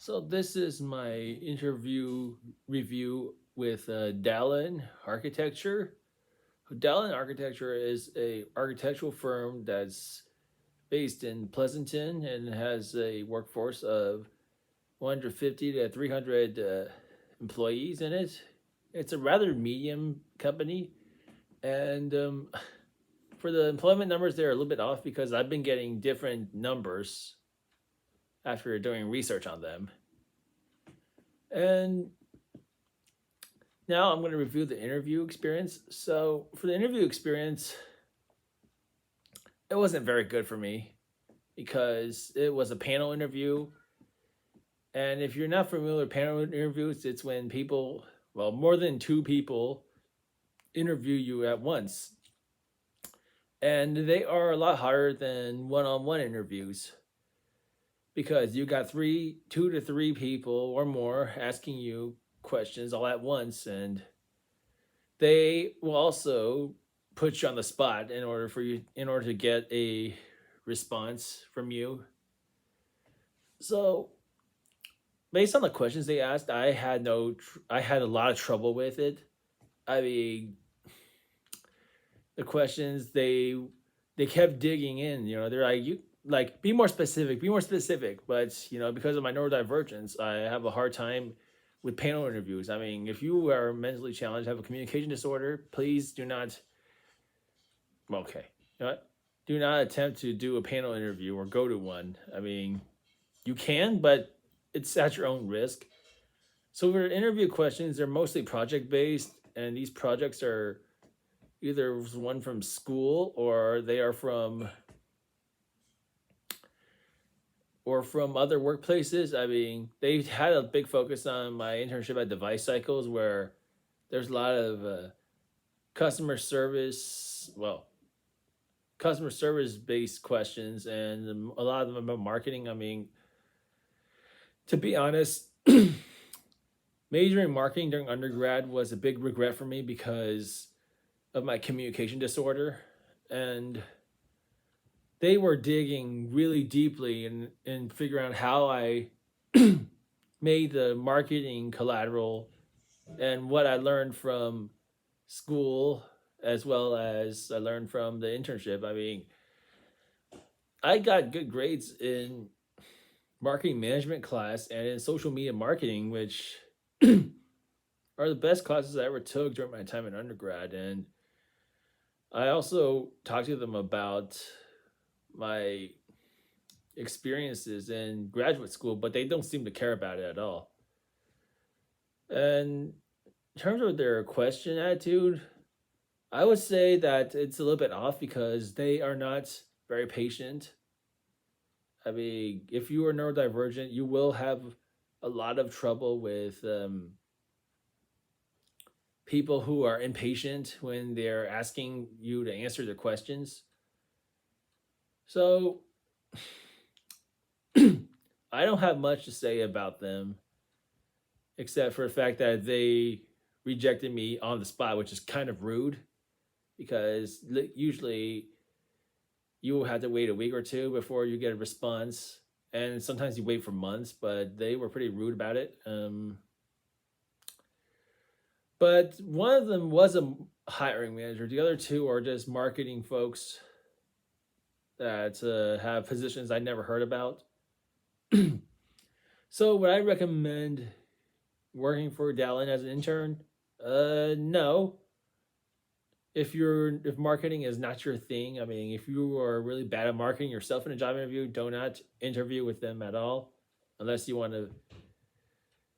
So this is my interview review with Dahlin Architecture. Dahlin Architecture is a architectural firm that's based in Pleasanton and has a workforce of 150 to 300 employees in it. It's a rather medium company, and for the employment numbers, they're a little bit off because I've been getting different numbers after doing research on them. And now I'm going to review the interview experience. So, for the interview experience, it wasn't very good for me because it was a panel interview. And if you're not familiar with panel interviews, it's when people, well, more than two people interview you at once. And they are a lot harder than one on one interviews because you got two to three people or more asking you questions all at once, and they will also put you on the spot in order to get a response from you. So based on the questions they asked, I had a lot of trouble with it. I mean, the questions they kept digging in. They're like, you like, be more specific. But because of my neurodivergence, I have a hard time with panel interviews. I mean, if you are mentally challenged, have a communication disorder, please do not. Okay, you know what? Do not attempt to do a panel interview or go to one. I mean, you can, but it's at your own risk. So for interview questions, they're mostly project based, and these projects are either one from school or they are from other workplaces. I mean, they had a big focus on my internship at Device Cycles, where there's a lot of customer service, well, customer service based questions, and a lot of them about marketing. I mean, to be honest, majoring in marketing during undergrad was a big regret for me because of my communication disorder, and they were digging really deeply and figuring out how I made the marketing collateral and what I learned from school as well as I learned from the internship. I mean, I got good grades in marketing management class and in social media marketing, which are the best classes I ever took during my time in undergrad. And I also talked to them about my experiences in graduate school, but they don't seem to care about it at all. And in terms of their question attitude, I would say that it's a little bit off because they are not very patient. I mean, if you are neurodivergent, you will have a lot of trouble with people who are impatient when they're asking you to answer their questions. So I don't have much to say about them except for the fact that they rejected me on the spot, which is kind of rude because usually you will have to wait a week or two before you get a response. And sometimes you wait for months, but they were pretty rude about it. But one of them was a hiring manager. The other two are just marketing folks that have positions I never heard about. So would I recommend working for Dahlin as an intern? No. If marketing is not your thing, I mean, if you are really bad at marketing yourself in a job interview, do not interview with them at all, unless you want to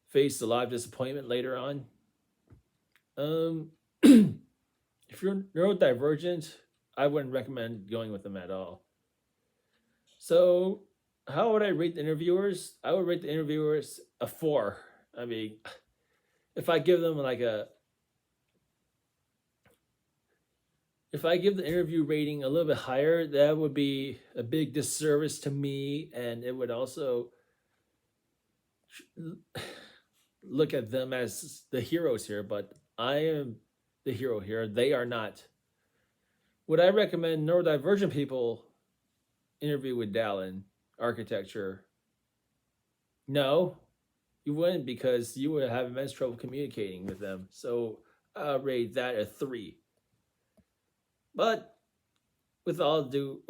face a lot of disappointment later on. If you're neurodivergent, I wouldn't recommend going with them at all. So, how would I rate the interviewers? I would rate the interviewers a 4. I mean, if I give them like a if I give the interview rating a little bit higher, that would be a big disservice to me, and it would also look at them as the heroes here. But I am the hero here; they are not. Would I recommend neurodivergent people interview with Dahlin Architecture? No, You wouldn't, because you would have immense trouble communicating with them. So I'll rate that a 3. But with all due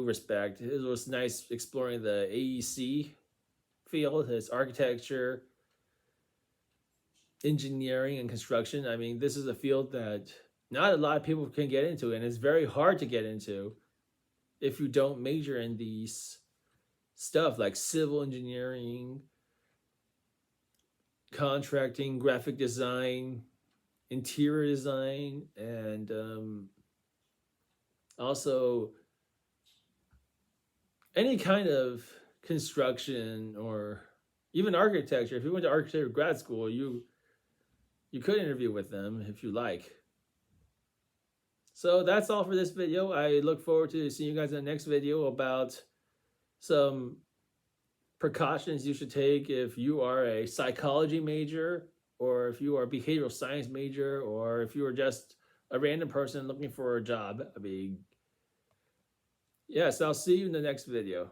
respect, it was nice exploring the AEC field, its architecture, engineering, and construction. I mean, this is a field that not a lot of people can get into, and it's very hard to get into if you don't major in these stuff like civil engineering, contracting, graphic design, interior design, and also any kind of construction or even architecture. If you went to architecture grad school, you could interview with them if you like. So that's all for this video. I look forward to seeing you guys in the next video about some precautions you should take if you are a psychology major, or if you are a behavioral science major, or if you are just a random person looking for a job. I mean, yes, I'll see you in the next video.